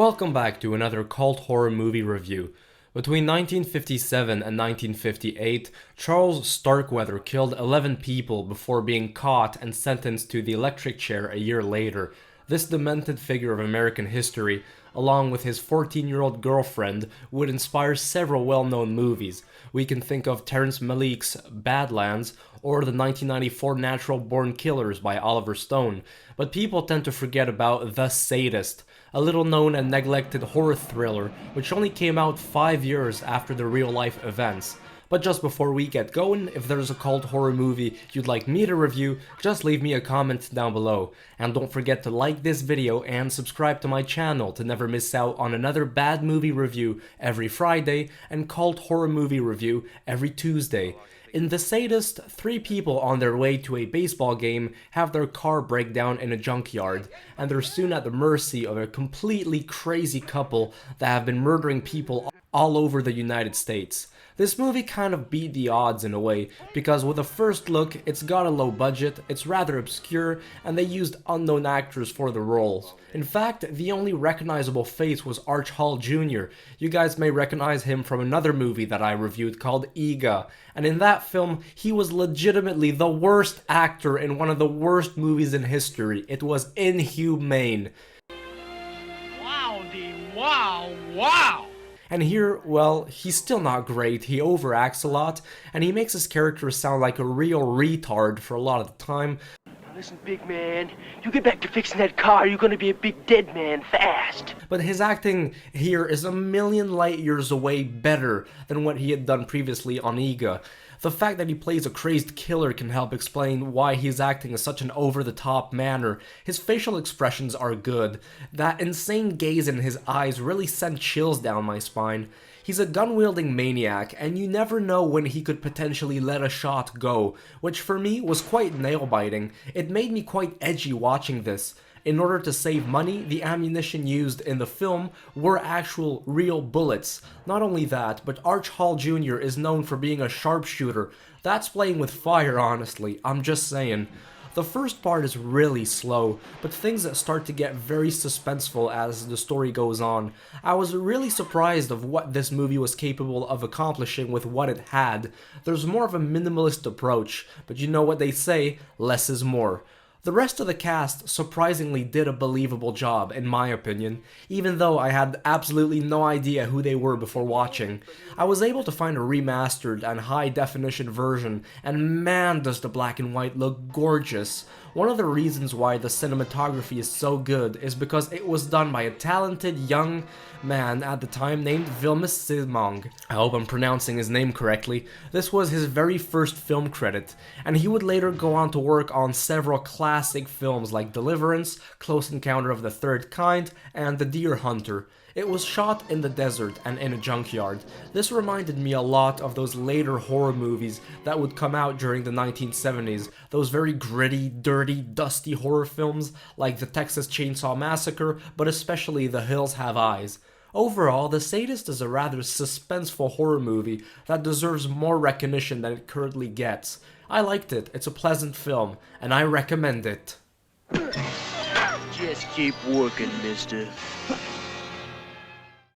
Welcome back to another cult horror movie review. Between 1957 and 1958, Charles Starkweather killed 11 people before being caught and sentenced to the electric chair a year later. This demented figure of American history, along with his 14-year-old girlfriend, would inspire several well-known movies. We can think of Terrence Malick's Badlands or the 1994 Natural Born Killers by Oliver Stone, but people tend to forget about The Sadist, a little-known and neglected horror thriller which only came out 5 years after the real-life events. But just before we get going, if there's a cult horror movie you'd like me to review, just leave me a comment down below. And don't forget to like this video and subscribe to my channel to never miss out on another bad movie review every Friday and cult horror movie review every Tuesday. In The Sadist, 3 people on their way to a baseball game have their car break down in a junkyard, and they're soon at the mercy of a completely crazy couple that have been murdering people all over the United States. This movie kind of beat the odds in a way, because with a first look, it's got a low budget, it's rather obscure, and they used unknown actors for the roles. In fact, the only recognizable face was Arch Hall Jr. You guys may recognize him from another movie that I reviewed called Ega, and in that film, he was legitimately the worst actor in one of the worst movies in history. It was inhumane. Wow! And here, well, he's still not great, he overacts a lot, and he makes his character sound like a real retard for a lot of the time. Listen, big man, you get back to fixing that car, you're gonna be a big dead man fast. But his acting here is a million light years away better than what he had done previously on Ega. The fact that he plays a crazed killer can help explain why he's acting in such an over-the-top manner. His facial expressions are good. That insane gaze in his eyes really sent chills down my spine. He's a gun-wielding maniac, and you never know when he could potentially let a shot go, which for me was quite nail-biting. It made me quite edgy watching this. In order to save money, the ammunition used in the film were actual real bullets. Not only that, but Arch Hall Jr. is known for being a sharpshooter. That's playing with fire, honestly, I'm just saying. The first part is really slow, but things start to get very suspenseful as the story goes on. I was really surprised of what this movie was capable of accomplishing with what it had. There's more of a minimalist approach, but you know what they say, less is more. The rest of the cast surprisingly did a believable job, in my opinion, even though I had absolutely no idea who they were before watching. I was able to find a remastered and high-definition version, and man does the black and white look gorgeous. One of the reasons why the cinematography is so good is because it was done by a talented young man at the time named Vilmos Simong. I hope I'm pronouncing his name correctly. This was his very first film credit, and he would later go on to work on several classic films like Deliverance, Close Encounter of the Third Kind, and The Deer Hunter. It was shot in the desert and in a junkyard. This reminded me a lot of those later horror movies that would come out during the 1970s, those very gritty, dirty, dusty horror films like the Texas Chainsaw Massacre, but especially The Hills Have Eyes. Overall, The Sadist is a rather suspenseful horror movie that deserves more recognition than it currently gets. I liked it, it's a pleasant film, and I recommend it. Just keep working, mister.